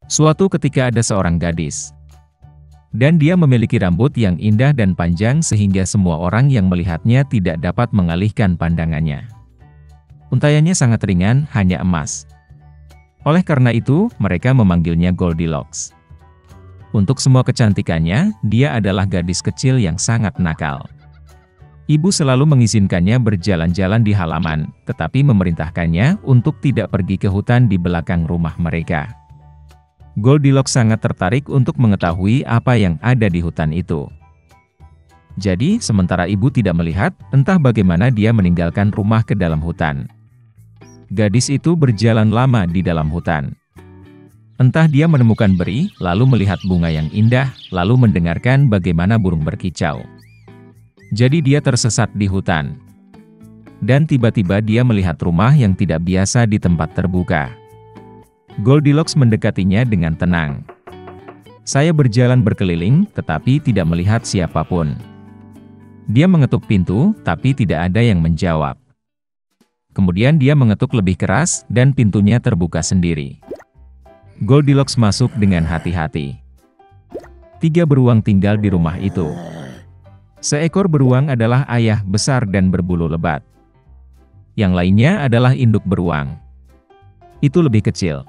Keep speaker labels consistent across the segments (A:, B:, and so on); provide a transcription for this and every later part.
A: Suatu ketika ada seorang gadis. Dan dia memiliki rambut yang indah dan panjang sehingga semua orang yang melihatnya tidak dapat mengalihkan pandangannya. Untaiannya sangat ringan, hanya emas. Oleh karena itu, mereka memanggilnya Goldilocks. Untuk semua kecantikannya, dia adalah gadis kecil yang sangat nakal. Ibu selalu mengizinkannya berjalan-jalan di halaman, tetapi memerintahkannya untuk tidak pergi ke hutan di belakang rumah mereka. Goldilocks sangat tertarik untuk mengetahui apa yang ada di hutan itu. Jadi, sementara ibu tidak melihat, entah bagaimana dia meninggalkan rumah ke dalam hutan. Gadis itu berjalan lama di dalam hutan. Entah dia menemukan beri, lalu melihat bunga yang indah, lalu mendengarkan bagaimana burung berkicau. Jadi dia tersesat di hutan. Dan tiba-tiba dia melihat rumah yang tidak biasa di tempat terbuka. Goldilocks mendekatinya dengan tenang. Saya berjalan berkeliling, tetapi tidak melihat siapapun. Dia mengetuk pintu, tapi tidak ada yang menjawab. Kemudian dia mengetuk lebih keras, dan pintunya terbuka sendiri. Goldilocks masuk dengan hati-hati. 3 beruang tinggal di rumah itu. Seekor beruang adalah ayah besar dan berbulu lebat. Yang lainnya adalah induk beruang. Itu lebih kecil.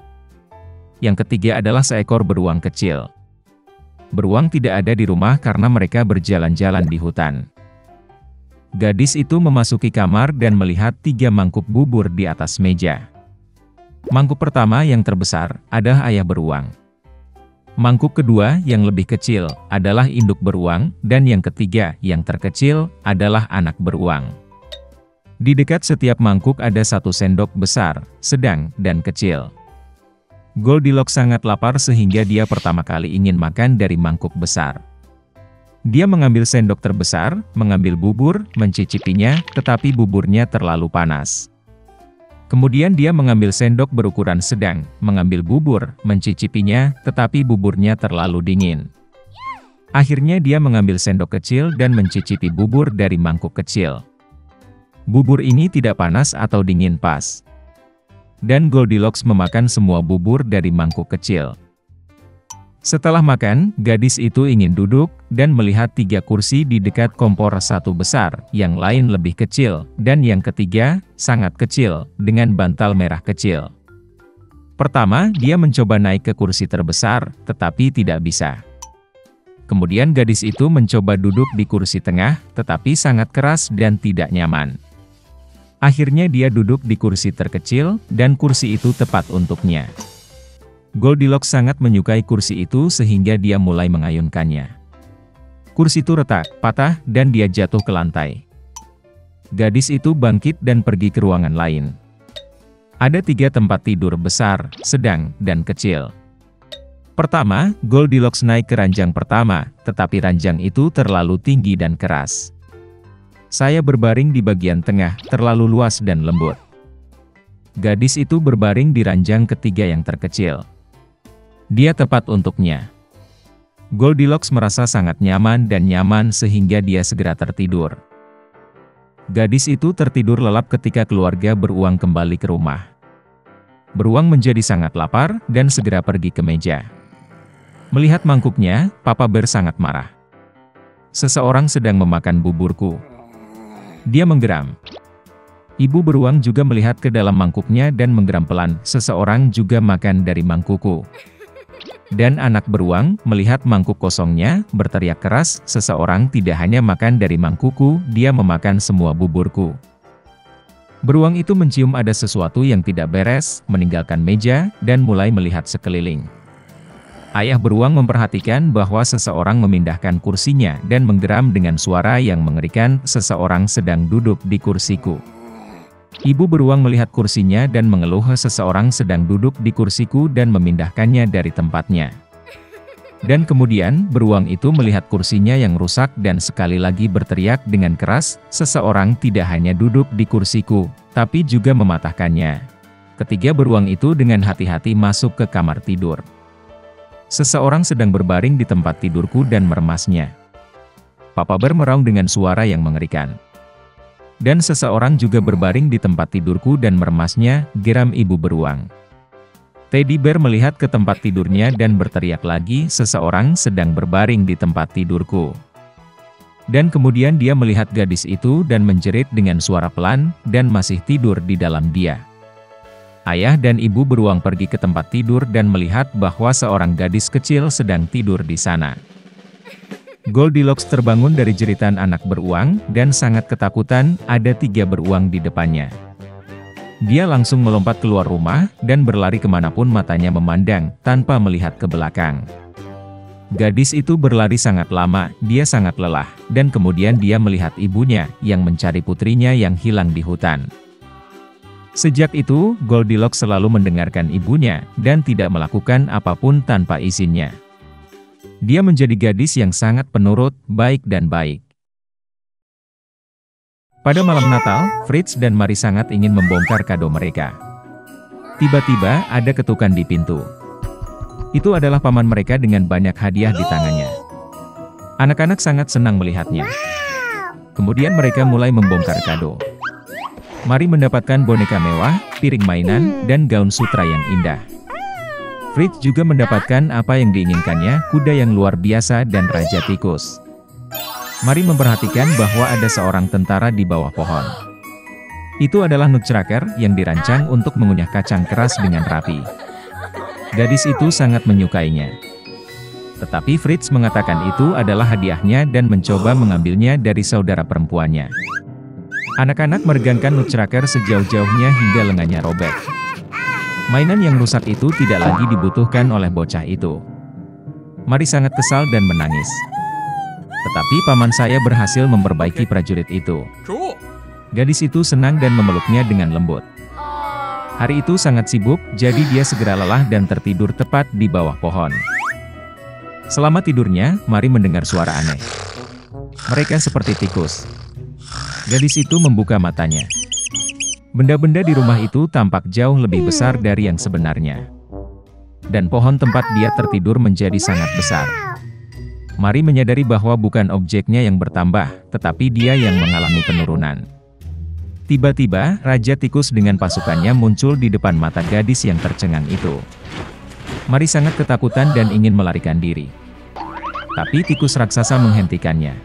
A: Yang ketiga adalah seekor beruang kecil. Beruang tidak ada di rumah karena mereka berjalan-jalan di hutan. Gadis itu memasuki kamar dan melihat 3 mangkuk bubur di atas meja. Mangkuk pertama yang terbesar adalah ayah beruang. Mangkuk kedua yang lebih kecil adalah induk beruang, dan yang ketiga yang terkecil adalah anak beruang. Di dekat setiap mangkuk ada 1 sendok besar, sedang, dan kecil. Goldilocks sangat lapar sehingga dia pertama kali ingin makan dari mangkuk besar. Dia mengambil sendok terbesar, mengambil bubur, mencicipinya, tetapi buburnya terlalu panas. Kemudian dia mengambil sendok berukuran sedang, mengambil bubur, mencicipinya, tetapi buburnya terlalu dingin. Akhirnya dia mengambil sendok kecil dan mencicipi bubur dari mangkuk kecil. Bubur ini tidak panas atau dingin pas. Dan Goldilocks memakan semua bubur dari mangkuk kecil. Setelah makan, gadis itu ingin duduk, dan melihat 3 kursi di dekat kompor, 1 besar, yang lain lebih kecil, dan yang ketiga, sangat kecil, dengan bantal merah kecil. Pertama, dia mencoba naik ke kursi terbesar, tetapi tidak bisa. Kemudian gadis itu mencoba duduk di kursi tengah, tetapi sangat keras dan tidak nyaman. Akhirnya dia duduk di kursi terkecil, dan kursi itu tepat untuknya. Goldilocks sangat menyukai kursi itu sehingga dia mulai mengayunkannya. Kursi itu retak, patah, dan dia jatuh ke lantai. Gadis itu bangkit dan pergi ke ruangan lain. Ada 3 tempat tidur besar, sedang, dan kecil. Pertama, Goldilocks naik ke ranjang pertama, tetapi ranjang itu terlalu tinggi dan keras. Saya berbaring di bagian tengah, terlalu luas dan lembut. Gadis itu berbaring di ranjang ketiga yang terkecil. Dia tepat untuknya. Goldilocks merasa sangat nyaman dan nyaman sehingga dia segera tertidur. Gadis itu tertidur lelap ketika keluarga beruang kembali ke rumah. Beruang menjadi sangat lapar dan segera pergi ke meja. Melihat mangkuknya, Papa Bear sangat marah. Seseorang sedang memakan buburku. Dia menggeram. Ibu beruang juga melihat ke dalam mangkuknya dan menggeram pelan, seseorang juga makan dari mangkukku. Dan anak beruang, melihat mangkuk kosongnya, berteriak keras, seseorang tidak hanya makan dari mangkukku, dia memakan semua buburku. Beruang itu mencium ada sesuatu yang tidak beres, meninggalkan meja, dan mulai melihat sekeliling. Ayah beruang memperhatikan bahwa seseorang memindahkan kursinya dan menggeram dengan suara yang mengerikan, seseorang sedang duduk di kursiku. Ibu beruang melihat kursinya dan mengeluh, seseorang sedang duduk di kursiku dan memindahkannya dari tempatnya. Dan kemudian, beruang itu melihat kursinya yang rusak dan sekali lagi berteriak dengan keras, seseorang tidak hanya duduk di kursiku, tapi juga mematahkannya. Ketiga beruang itu dengan hati-hati masuk ke kamar tidur. Seseorang sedang berbaring di tempat tidurku dan meremasnya. Papa Bear meraung dengan suara yang mengerikan. Dan seseorang juga berbaring di tempat tidurku dan meremasnya, geram ibu beruang. Teddy Bear melihat ke tempat tidurnya dan berteriak lagi, "Seseorang sedang berbaring di tempat tidurku." Dan kemudian dia melihat gadis itu dan menjerit dengan suara pelan, dan masih tidur di dalam dia. Ayah dan ibu beruang pergi ke tempat tidur dan melihat bahwa seorang gadis kecil sedang tidur di sana. Goldilocks terbangun dari jeritan anak beruang, dan sangat ketakutan. Ada 3 beruang di depannya. Dia langsung melompat keluar rumah, dan berlari kemanapun matanya memandang, tanpa melihat ke belakang. Gadis itu berlari sangat lama, dia sangat lelah, dan kemudian dia melihat ibunya, yang mencari putrinya yang hilang di hutan. Sejak itu, Goldilocks selalu mendengarkan ibunya, dan tidak melakukan apapun tanpa izinnya. Dia menjadi gadis yang sangat penurut, baik dan baik. Pada malam Natal, Fritz dan Mary sangat ingin membongkar kado mereka. Tiba-tiba, ada ketukan di pintu. Itu adalah paman mereka dengan banyak hadiah di tangannya. Anak-anak sangat senang melihatnya. Kemudian mereka mulai membongkar kado. Mary mendapatkan boneka mewah, piring mainan, dan gaun sutra yang indah. Fritz juga mendapatkan apa yang diinginkannya, kuda yang luar biasa dan raja tikus. Mary memperhatikan bahwa ada seorang tentara di bawah pohon. Itu adalah Nutcracker yang dirancang untuk mengunyah kacang keras dengan rapi. Gadis itu sangat menyukainya. Tetapi Fritz mengatakan itu adalah hadiahnya dan mencoba mengambilnya dari saudara perempuannya. Anak-anak meregangkan Nutcracker sejauh-jauhnya hingga lengannya robek. Mainan yang rusak itu tidak lagi dibutuhkan oleh bocah itu. Mary sangat kesal dan menangis. Tetapi paman saya berhasil memperbaiki prajurit itu. Gadis itu senang dan memeluknya dengan lembut. Hari itu sangat sibuk, jadi dia segera lelah dan tertidur tepat di bawah pohon. Selama tidurnya, Mary mendengar suara aneh. Mereka seperti tikus. Gadis itu membuka matanya. Benda-benda di rumah itu tampak jauh lebih besar dari yang sebenarnya. Dan pohon tempat dia tertidur menjadi sangat besar. Mary menyadari bahwa bukan objeknya yang bertambah, tetapi dia yang mengalami penurunan. Tiba-tiba, Raja Tikus dengan pasukannya muncul di depan mata gadis yang tercengang itu. Mary sangat ketakutan dan ingin melarikan diri. Tapi tikus raksasa menghentikannya.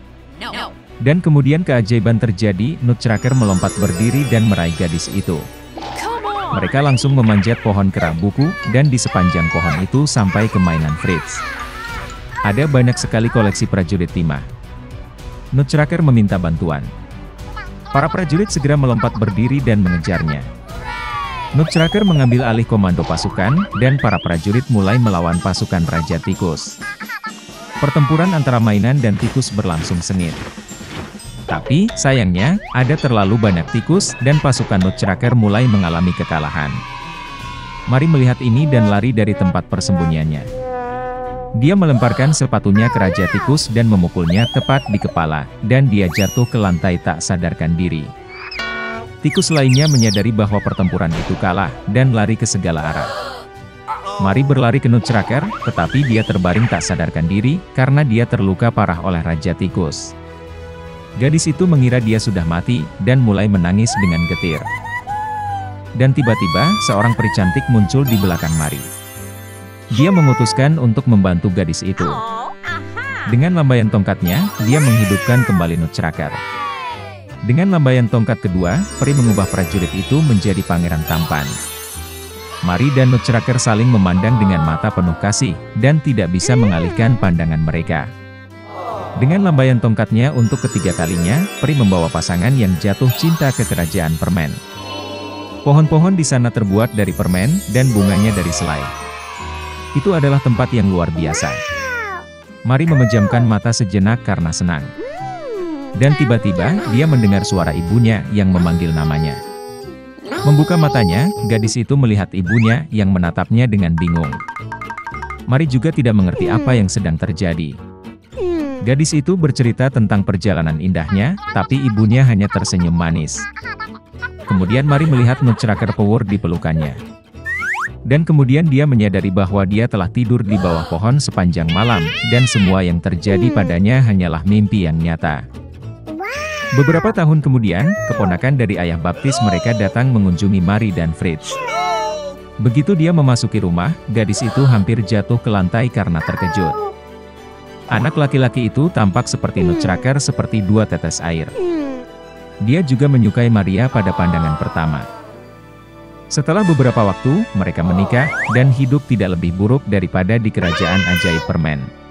A: Dan kemudian keajaiban terjadi, Nutcracker melompat berdiri dan meraih gadis itu. Mereka langsung memanjat pohon kera buku, dan di sepanjang pohon itu sampai ke mainan Fritz. Ada banyak sekali koleksi prajurit timah. Nutcracker meminta bantuan. Para prajurit segera melompat berdiri dan mengejarnya. Nutcracker mengambil alih komando pasukan, dan para prajurit mulai melawan pasukan Raja Tikus. Pertempuran antara mainan dan tikus berlangsung sengit. Tapi, sayangnya, ada terlalu banyak tikus, dan pasukan Nutcracker mulai mengalami kekalahan. Mary melihat ini dan lari dari tempat persembunyiannya. Dia melemparkan sepatunya ke Raja Tikus dan memukulnya tepat di kepala, dan dia jatuh ke lantai tak sadarkan diri. Tikus lainnya menyadari bahwa pertempuran itu kalah, dan lari ke segala arah. Mary berlari ke Nutcracker, tetapi dia terbaring tak sadarkan diri, karena dia terluka parah oleh Raja Tikus. Gadis itu mengira dia sudah mati, dan mulai menangis dengan getir. Dan tiba-tiba, seorang peri cantik muncul di belakang Mary. Dia memutuskan untuk membantu gadis itu. Dengan lambaian tongkatnya, dia menghidupkan kembali Nutcracker. Dengan lambaian tongkat kedua, peri mengubah prajurit itu menjadi pangeran tampan. Mary dan Nutcracker saling memandang dengan mata penuh kasih, dan tidak bisa mengalihkan pandangan mereka. Dengan lambaian tongkatnya untuk ketiga kalinya, peri membawa pasangan yang jatuh cinta ke kerajaan permen. Pohon-pohon di sana terbuat dari permen, dan bunganya dari selai. Itu adalah tempat yang luar biasa. Mary memejamkan mata sejenak karena senang. Dan tiba-tiba, dia mendengar suara ibunya yang memanggil namanya. Membuka matanya, gadis itu melihat ibunya yang menatapnya dengan bingung. Mary juga tidak mengerti apa yang sedang terjadi. Gadis itu bercerita tentang perjalanan indahnya, tapi ibunya hanya tersenyum manis. Kemudian Mary melihat Nutcracker power di pelukannya. Dan kemudian dia menyadari bahwa dia telah tidur di bawah pohon sepanjang malam, dan semua yang terjadi padanya hanyalah mimpi yang nyata. Beberapa tahun kemudian, keponakan dari ayah baptis mereka datang mengunjungi Mary dan Fritz. Begitu dia memasuki rumah, gadis itu hampir jatuh ke lantai karena terkejut. Anak laki-laki itu tampak seperti nutcracker seperti dua tetes air. Dia juga menyukai Maria pada pandangan pertama. Setelah beberapa waktu, mereka menikah, dan hidup tidak lebih buruk daripada di kerajaan ajaib permen.